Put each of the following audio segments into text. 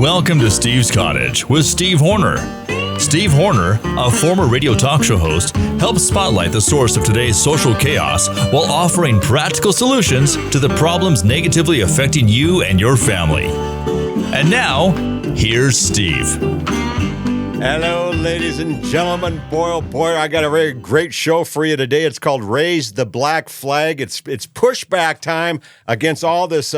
Welcome to Steve's Cottage with Steve Horner. Steve Horner, a former radio talk show host, helps spotlight the source of today's social chaos while offering practical solutions to the problems negatively affecting you and your family. And now, here's Steve. Hello, ladies and gentlemen. Boy, oh boy, I got a very great show for you today. It's called Raise the Black Flag. It's pushback time against all this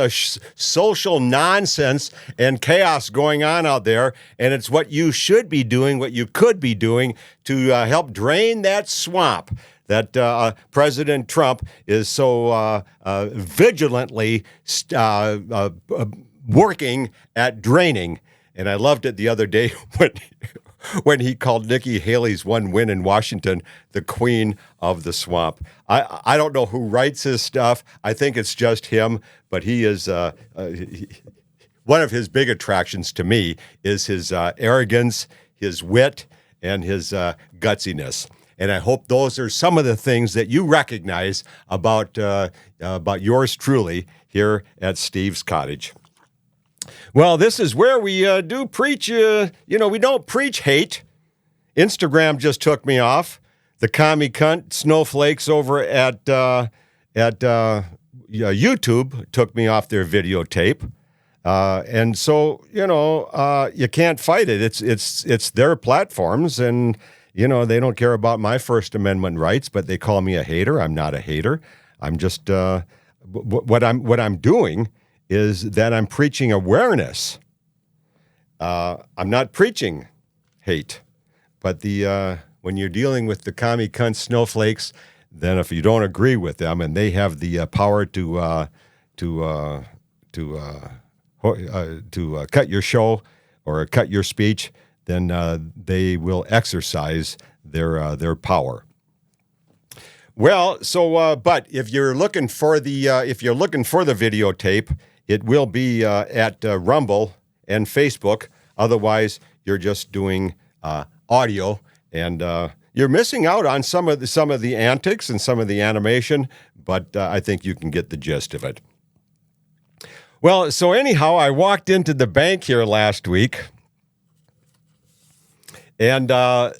social nonsense and chaos going on out there. And it's what you should be doing, what you could be doing to help drain that swamp that President Trump is so vigilantly working at draining. And I loved it the other day when he called Nikki Haley's one win in Washington the queen of the swamp. I don't know who writes his stuff. I think it's just him, but he is one of his big attractions to me is his arrogance, his wit, and his gutsiness. And I hope those are some of the things that you recognize about yours truly here at Steve's Cottage. Well, this is where we do preach, we don't preach hate. Instagram just took me off. The commie cunt snowflakes over at YouTube took me off their videotape. And so, you can't fight it. It's their platforms, and, they don't care about my First Amendment rights, but they call me a hater. I'm not a hater. I'm just, what I'm doing is that I'm preaching awareness. I'm not preaching hate, but when you're dealing with the commie cunt snowflakes, then if you don't agree with them and they have the power to cut your show or cut your speech, then they will exercise their power. Well, so but if you're looking for the videotape, it will be at Rumble and Facebook. Otherwise, you're just doing audio, and you're missing out on some of the antics and some of the animation. But I think you can get the gist of it. Well, so anyhow, I walked into the bank here last week, and I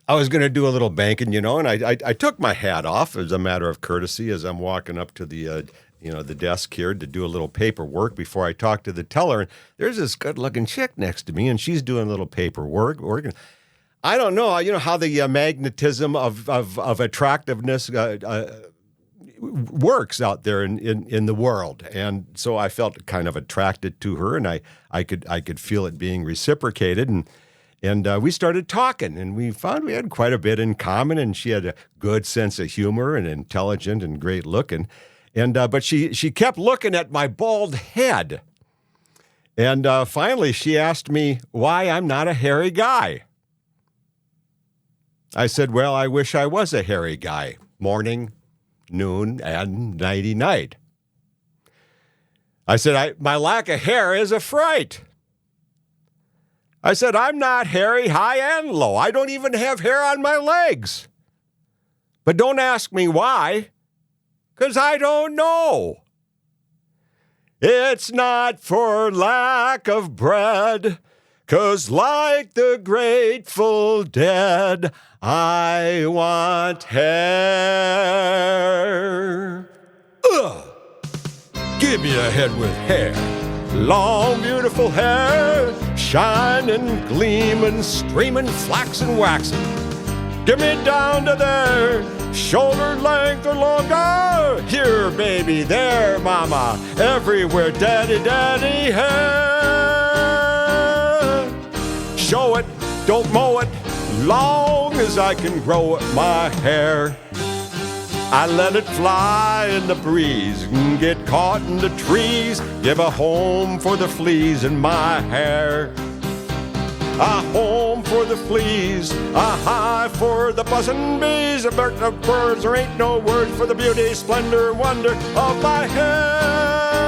was going to do a little banking, and I took my hat off as a matter of courtesy as I'm walking up to the desk here to do a little paperwork before I talk to the teller. And there's this good-looking chick next to me, and she's doing a little paperwork. I don't know, how the magnetism of attractiveness works out there in the world. And so I felt kind of attracted to her, and I could feel it being reciprocated. And we started talking, and we found we had quite a bit in common, and she had a good sense of humor and intelligent and great looking. And but she kept looking at my bald head. And finally, she asked me why I'm not a hairy guy. I said, well, I wish I was a hairy guy, morning, noon, and nighty night. I said, my lack of hair is a fright. I said, I'm not hairy, high and low. I don't even have hair on my legs. But don't ask me why. 'Cause I don't know. It's not for lack of bread, 'cause like the Grateful Dead, I want hair. Give me a head with hair. Long, beautiful hair, shining, gleaming, streaming, flaxen, waxing. Give me down to there, shoulder length or longer. Here, baby, there, mama, everywhere, daddy, daddy, hair. Show it, don't mow it, long as I can grow it, my hair. I let it fly in the breeze and get caught in the trees. Give a home for the fleas in my hair. A home for the fleas, a hive for the buzzing bees, a bird of birds, there ain't no word for the beauty, splendor, wonder of my hair.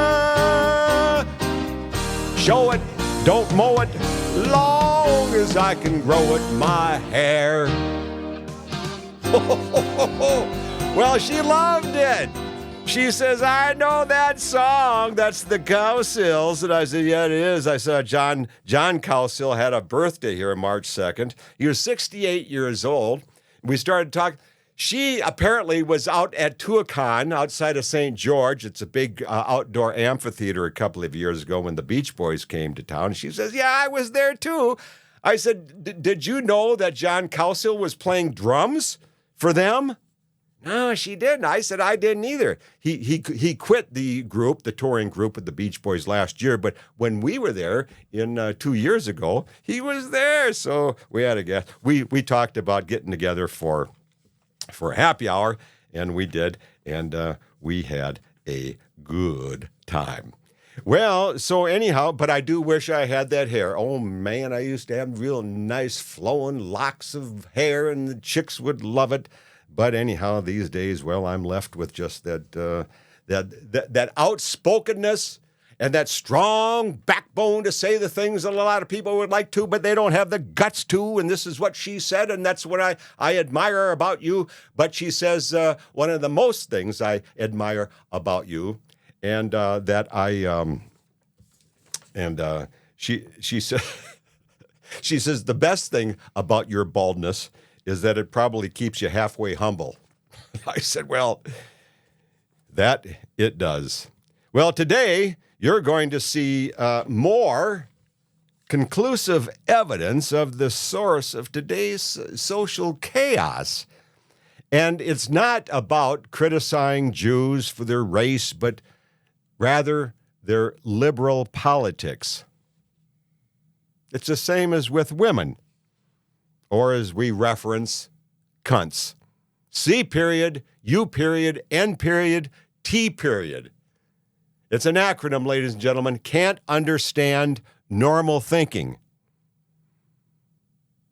Show it, don't mow it, long as I can grow it, my hair. Well, she loved it. She says, I know that song. That's the Cowsills. And I said, yeah, it is. I saw John Cowsill had a birthday here on March 2nd. He was 68 years old. We started talking. She apparently was out at Tuacahn outside of St. George. It's a big outdoor amphitheater a couple of years ago when the Beach Boys came to town. She says, yeah, I was there too. I said, did you know that John Cowsill was playing drums for them? No, she didn't. I said, I didn't either. He quit the group, the touring group with the Beach Boys last year, but when we were there in 2 years ago, he was there. So we had a guess. We talked about getting together for a happy hour, and we did, and we had a good time. Well, so anyhow, but I do wish I had that hair. Oh, man, I used to have real nice flowing locks of hair, and the chicks would love it. But anyhow, these days, well, I'm left with just that outspokenness and that strong backbone to say the things that a lot of people would like to, but they don't have the guts to. And this is what she said, and that's what I admire about you. But she says one of the most things I admire about you, and that I she said she says the best thing about your baldness is that it probably keeps you halfway humble. I said, well, that it does. Well, today you're going to see more conclusive evidence of the source of today's social chaos. And it's not about criticizing Jews for their race, but rather their liberal politics. It's the same as with women. Or as we reference, cunts. C period, U period, N period, T period. It's an acronym, ladies and gentlemen. Can't understand normal thinking.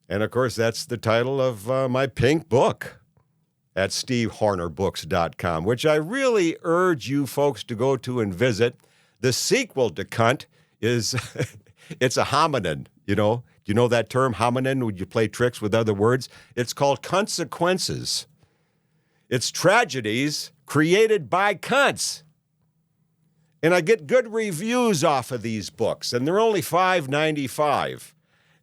And of course, that's the title of my pink book at stevehornerbooks.com, which I really urge you folks to go to and visit. The sequel to cunt is, it's a hominin, you know. Do you know that term, hominin? Would you play tricks with other words? It's called consequences. It's tragedies created by cunts. And I get good reviews off of these books, and they're only $5.95.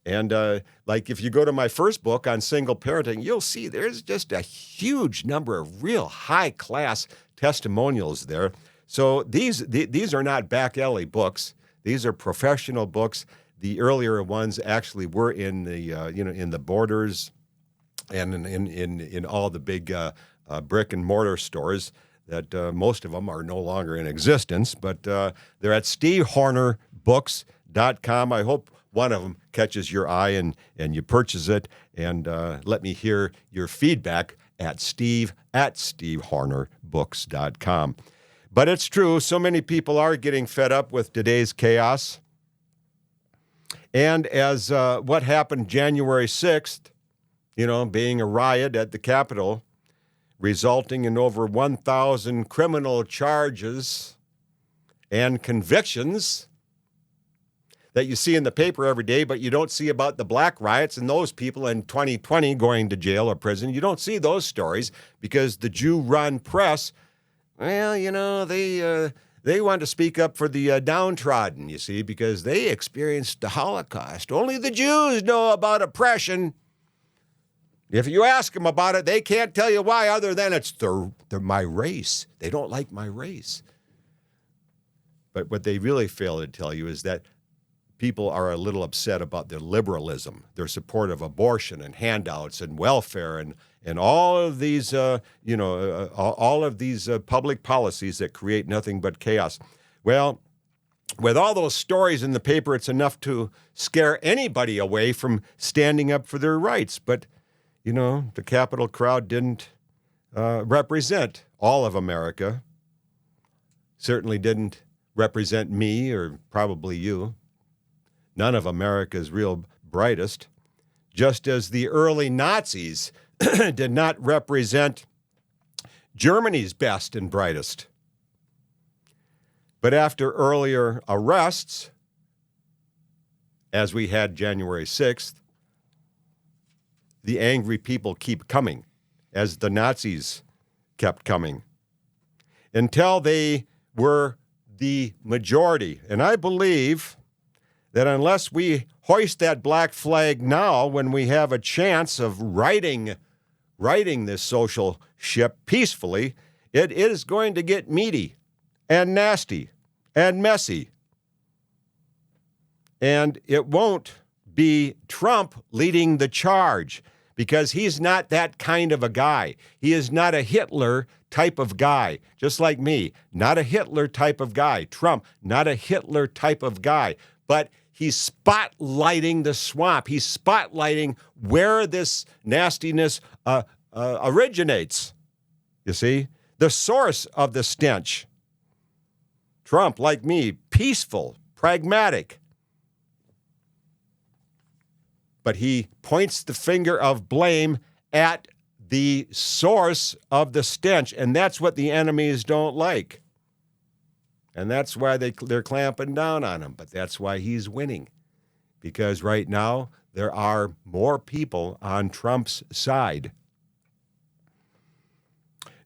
And like if you go to my first book on single parenting, you'll see there's just a huge number of real high-class testimonials there. So these are not back alley books. These are professional books. The earlier ones actually were in the in the Borders and in all the big brick and mortar stores that most of them are no longer in existence. But they're at stevehornerbooks.com. I hope one of them catches your eye and you purchase it. And let me hear your feedback at stevehornerbooks.com. But it's true, so many people are getting fed up with today's chaos. And as what happened January 6th, being a riot at the Capitol, resulting in over 1,000 criminal charges and convictions that you see in the paper every day, but you don't see about the black riots and those people in 2020 going to jail or prison. You don't see those stories because the Jew-run press, well, they want to speak up for the downtrodden, you see, because they experienced the Holocaust. Only the Jews know about oppression. If you ask them about it, they can't tell you why other than it's they're my race. They don't like my race. But what they really fail to tell you is that people are a little upset about their liberalism, their support of abortion and handouts and welfare and all of these, all of these public policies that create nothing but chaos. Well, with all those stories in the paper, it's enough to scare anybody away from standing up for their rights. But, the Capitol crowd didn't represent all of America, certainly didn't represent me or probably you. None of America's real brightest, just as the early Nazis did not represent Germany's best and brightest. But after earlier arrests, as we had January 6th, the angry people keep coming, as the Nazis kept coming. until they were the majority. And I believe that unless we hoist that black flag now, when we have a chance of righting this social ship peacefully, it is going to get meaty and nasty and messy. And it won't be Trump leading the charge, because he's not that kind of a guy. He is not a Hitler type of guy, just like me. Not a Hitler type of guy. Trump, not a Hitler type of guy. But he's spotlighting the swamp. He's spotlighting where this nastiness originates. You see? The source of the stench. Trump, like me, peaceful, pragmatic. But he points the finger of blame at the source of the stench, and that's what the enemies don't like. And that's why they're clamping down on him. But that's why he's winning, because right now there are more people on Trump's side.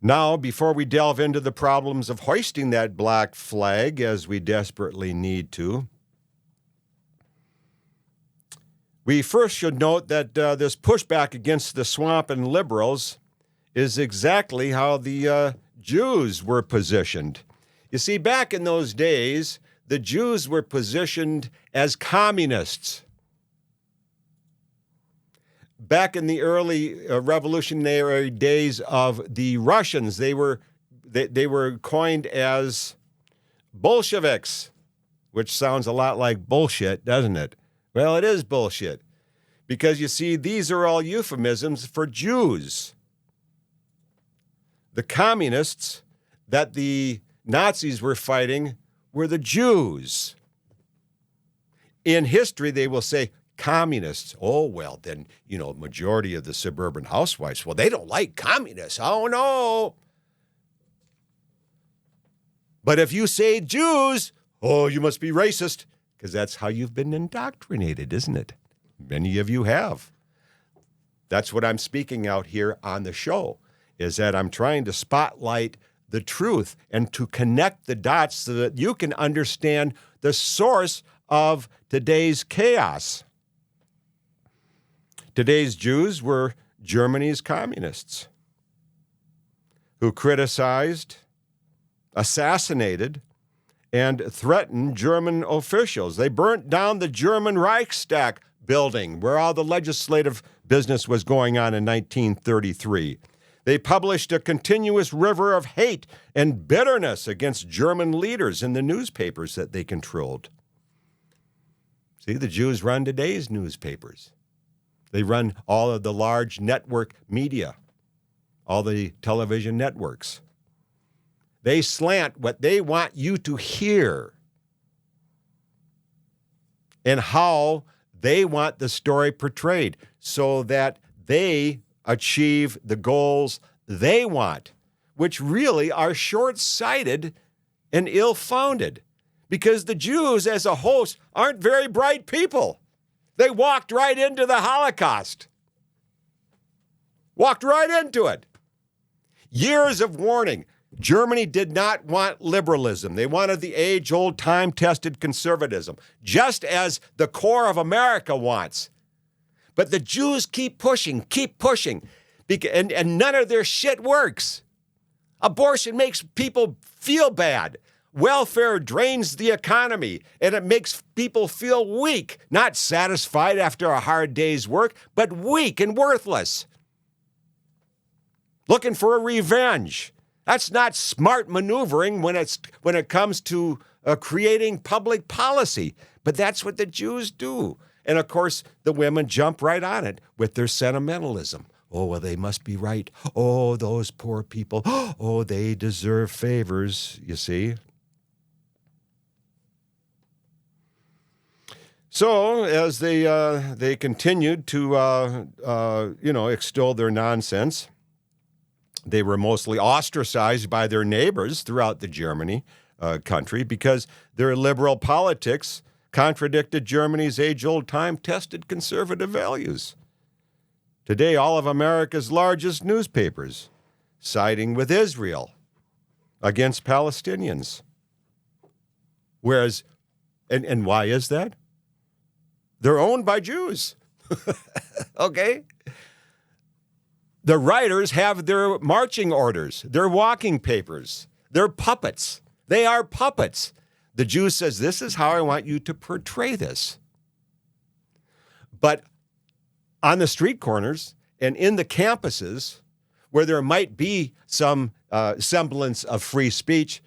Now, before we delve into the problems of hoisting that black flag, as we desperately need to, we first should note that this pushback against the swamp and liberals is exactly how the Jews were positioned. You see, back in those days, the Jews were positioned as communists. Back in the early revolutionary days of the Russians, they were coined as Bolsheviks, which sounds a lot like bullshit, doesn't it? Well, it is bullshit, because you see, these are all euphemisms for Jews. The communists that the Nazis were fighting were the Jews. In history, they will say communists. Oh, well, then, majority of the suburban housewives, well, they don't like communists. Oh, no. But if you say Jews, oh, you must be racist. Because that's how you've been indoctrinated, isn't it? Many of you have. That's what I'm speaking out here on the show, is that I'm trying to spotlight the truth and to connect the dots so that you can understand the source of today's chaos. Today's Jews were Germany's communists who criticized, assassinated, and threatened German officials. They burnt down the German Reichstag building, where all the legislative business was going on in 1933. They published a continuous river of hate and bitterness against German leaders in the newspapers that they controlled. See, the Jews run today's newspapers. They run all of the large network media, all the television networks. They slant what they want you to hear and how they want the story portrayed so that they achieve the goals they want, which really are short-sighted and ill-founded, because the Jews as a host aren't very bright people. They walked right into the Holocaust. Walked right into it. Years of warning. Germany did not want liberalism. They wanted the age-old, time-tested conservatism, just as the core of America wants. But the Jews keep pushing, and none of their shit works. Abortion makes people feel bad. Welfare drains the economy, and it makes people feel weak, not satisfied after a hard day's work, but weak and worthless. Looking for a revenge. That's not smart maneuvering when it comes to creating public policy. But that's what the Jews do. And, of course, the women jump right on it with their sentimentalism. Oh, well, they must be right. Oh, those poor people. Oh, they deserve favors, you see. So as they continued to, extol their nonsense, they were mostly ostracized by their neighbors throughout the Germany country because their liberal politics contradicted Germany's age-old, time-tested conservative values. Today, all of America's largest newspapers siding with Israel. against Palestinians. Whereas, and why is that? They're owned by Jews. Okay? The writers have their marching orders, their walking papers, they're puppets. They are puppets. The Jew says, this is how I want you to portray this. But on the street corners and in the campuses where there might be some semblance of free speech,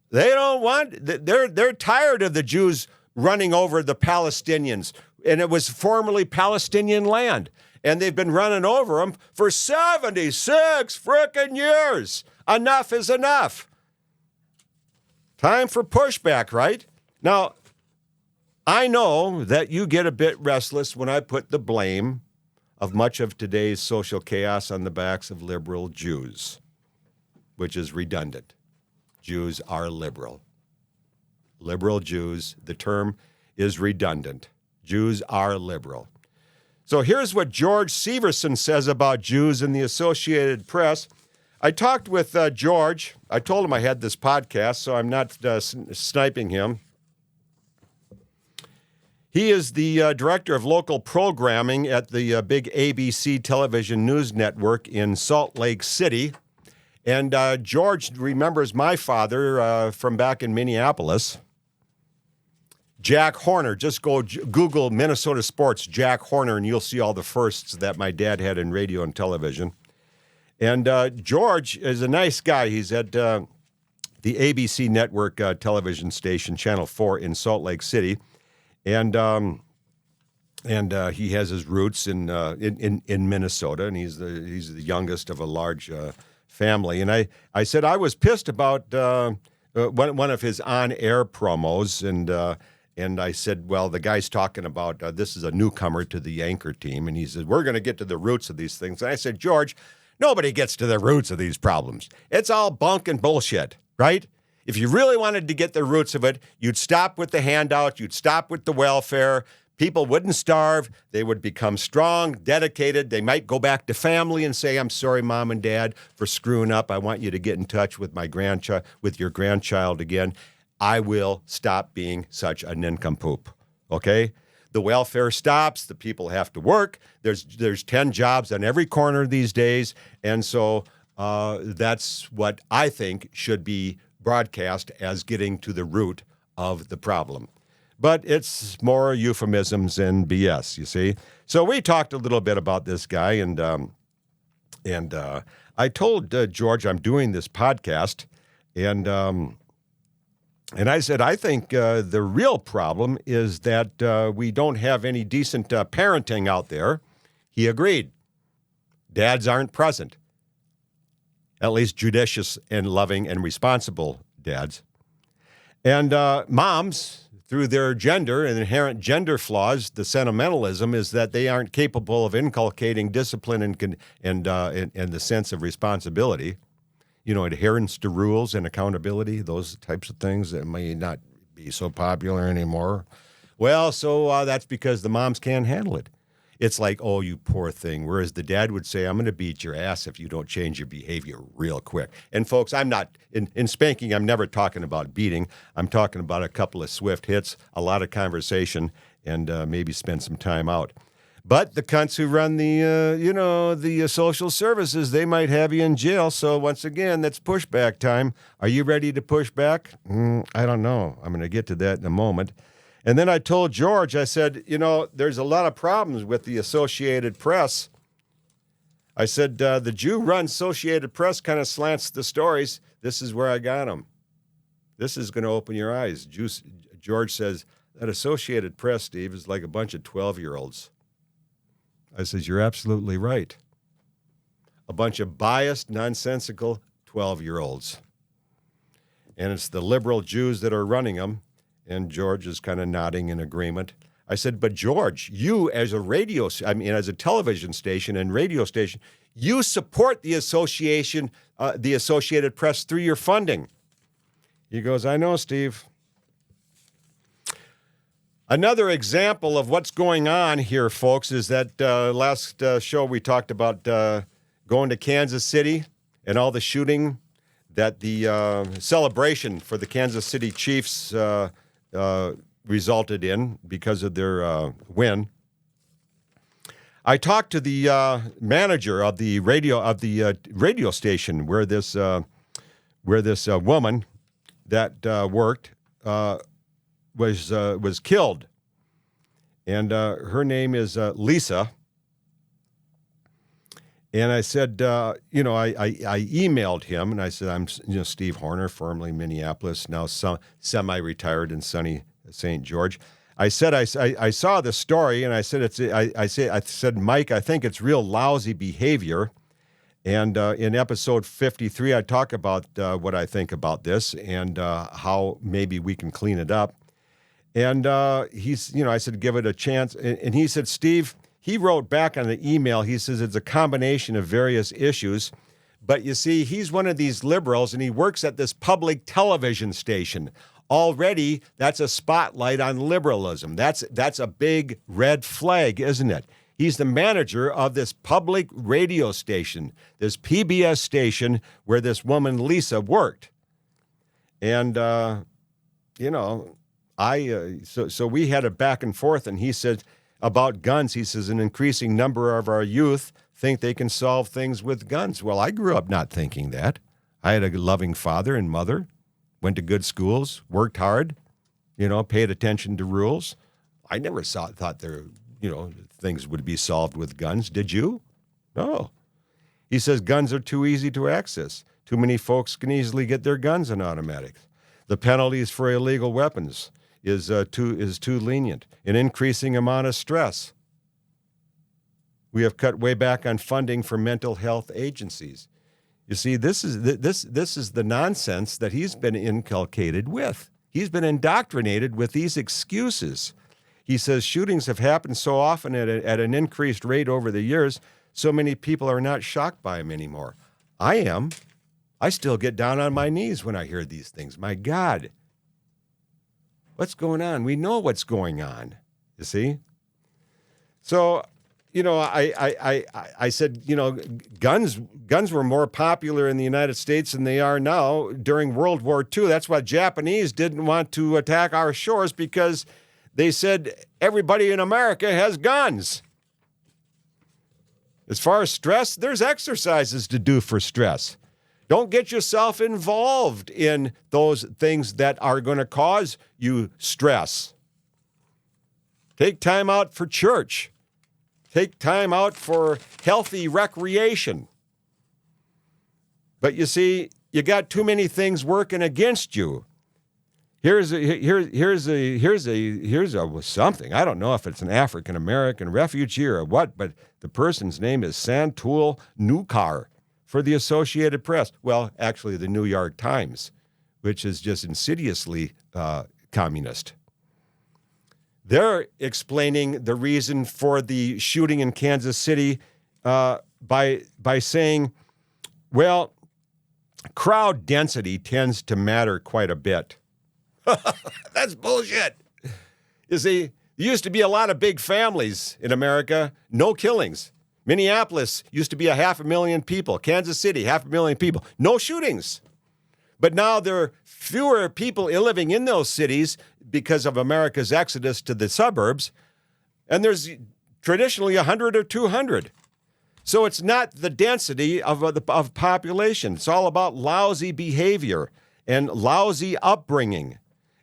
they don't want, they're tired of the Jews running over the Palestinians. And it was formerly Palestinian land. And they've been running over them for 76 frickin' years. Enough is enough. Time for pushback, right? Now, I know that you get a bit restless when I put the blame of much of today's social chaos on the backs of liberal Jews, which is redundant. Jews are liberal. Liberal Jews, the term is redundant. Jews are liberal. So here's what George Severson says about Jews in the Associated Press. I talked with George. I told him I had this podcast, so I'm not sniping him. He is the director of local programming at the big ABC television news network in Salt Lake City. And George remembers my father from back in Minneapolis. Jack Horner. Just go Google Minnesota sports, Jack Horner, and you'll see all the firsts that my dad had in radio and television. And George is a nice guy. He's at the ABC network television station, Channel 4 in Salt Lake City. And he has his roots in Minnesota, and he's the youngest of a large family. And I said I was pissed about one of his on-air promos, and I said, well, the guy's talking about this is a newcomer to the anchor team, and he said, we're going to get to the roots of these things. And I said, George, nobody gets to the roots of these problems. It's all bunk and bullshit, right? If you really wanted to get the roots of it, you'd stop with the handout, you'd stop with the welfare. People wouldn't starve. They would become strong, dedicated. They might go back to family and say, I'm sorry, Mom and Dad, for screwing up. I want you to get in touch with with your grandchild again. I will stop being such a nincompoop, okay? The welfare stops. The people have to work. There's 10 jobs on every corner these days. And so that's what I think should be broadcast as getting to the root of the problem. But it's more euphemisms and BS, you see. So we talked a little bit about this guy, and I told George I'm doing this podcast, and I said, I think the real problem is that we don't have any decent parenting out there. He agreed. Dads aren't present. At least judicious and loving and responsible dads. And moms, through their gender and inherent gender flaws, the sentimentalism is that they aren't capable of inculcating discipline and the sense of responsibility. You know, adherence to rules and accountability, those types of things that may not be so popular anymore. Well, so that's because the moms can't handle it. It's like, oh, you poor thing. Whereas the dad would say, I'm going to beat your ass if you don't change your behavior real quick. And folks, I'm not, in spanking, I'm never talking about beating. I'm talking about a couple of swift hits, a lot of conversation, and maybe spend some time out. But the cunts who run the social services, they might have you in jail. So once again, that's pushback time. Are you ready to push back? I don't know. I'm going to get to that in a moment. And then I told George, I said, there's a lot of problems with the Associated Press. I said, the Jew-run Associated Press kind of slants the stories. This is where I got them. This is going to open your eyes. George says, that Associated Press, Steve, is like a bunch of 12-year-olds. I says, you're absolutely right. A bunch of biased, nonsensical 12-year-olds. And it's the liberal Jews that are running them. And George is kind of nodding in agreement. I said, but George, you as a television station and radio station, you support the association, the Associated Press through your funding. He goes, I know, Steve. Another example of what's going on here, folks, is that last show we talked about going to Kansas City and all the shooting that the celebration for the Kansas City Chiefs resulted in because of their win. I talked to the manager of the radio station where this woman that worked was killed, and her name is Lisa. And I said, I emailed him, and I said, I'm Steve Horner, formerly Minneapolis, now semi-retired in sunny St. George. I said I saw the story, and I said I said Mike, I think it's real lousy behavior. And in episode 53, I talk about what I think about this and how maybe we can clean it up. And I said give it a chance, and he said, Steve. He wrote back on the email, he says it's a combination of various issues. But you see, he's one of these liberals, and he works at this public television station. Already, that's a spotlight on liberalism. That's a big red flag, isn't it? He's the manager of this public radio station, this PBS station where this woman, Lisa, worked. And, so we had a back and forth, and he said, about guns, he says, an increasing number of our youth think they can solve things with guns. Well, I grew up not thinking that. I had a loving father and mother, went to good schools, worked hard, paid attention to rules. I never thought things would be solved with guns. Did you? No. He says guns are too easy to access. Too many folks can easily get their guns in automatics. The penalties for illegal weapons is too lenient. An increasing amount of stress. We have cut way back on funding for mental health agencies. You see, this is the nonsense that he's been inculcated with. He's been indoctrinated with these excuses. He says shootings have happened so often at an increased rate over the years, so many people are not shocked by them anymore. I am. I still get down on my knees when I hear these things. My God. What's going on? We know what's going on, you see? So, I said, guns were more popular in the United States than they are now during World War II. That's why Japanese didn't want to attack our shores, because they said everybody in America has guns. As far as stress, there's exercises to do for stress. Don't get yourself involved in those things that are going to cause you stress. Take time out for church. Take time out for healthy recreation. But you see, you got too many things working against you. Here's something. I don't know if it's an African American refugee or what, but the person's name is Santul Nukar. For the Associated Press. Well, actually, the New York Times, which is just insidiously communist. They're explaining the reason for the shooting in Kansas City by saying, well, crowd density tends to matter quite a bit. That's bullshit. You see, there used to be a lot of big families in America, no killings. Minneapolis used to be 500,000 people. Kansas City, 500,000 people. No shootings. But now there are fewer people living in those cities because of America's exodus to the suburbs. And there's traditionally 100 or 200. So it's not the density of population. It's all about lousy behavior and lousy upbringing.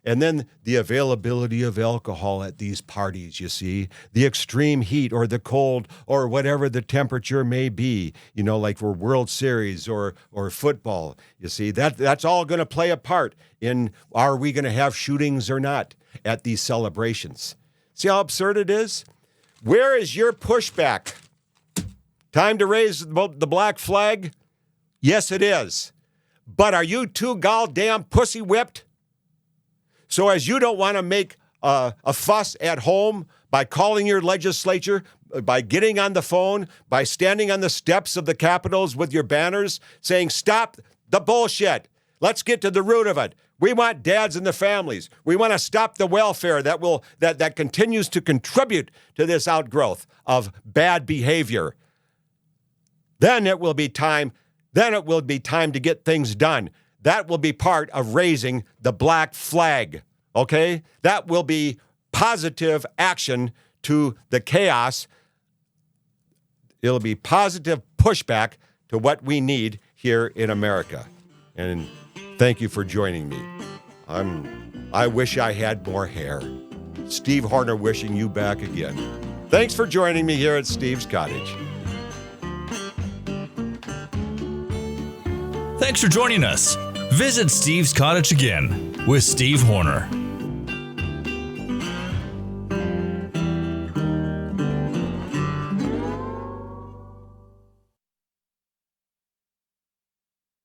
And then the availability of alcohol at these parties, you see, the extreme heat or the cold or whatever the temperature may be, like for World Series or football, you see, that's all going to play a part in are we going to have shootings or not at these celebrations. See how absurd it is? Where is your pushback? Time to raise the black flag? Yes, it is. But are you too goddamn pussy whipped? So as you don't want to make a fuss at home by calling your legislature, by getting on the phone, by standing on the steps of the Capitals with your banners saying, stop the bullshit. Let's get to the root of it. We want dads and the families. We want to stop the welfare that continues to contribute to this outgrowth of bad behavior. Then it will be time to get things done. that will be part of raising the black flag, okay? That will be positive action to the chaos. It'll be positive pushback to what we need here in America. And thank you for joining me. I wish I had more hair. Steve Horner wishing you back again. Thanks for joining me here at Steve's Cottage. Thanks for joining us. Visit Steve's Cottage again with Steve Horner.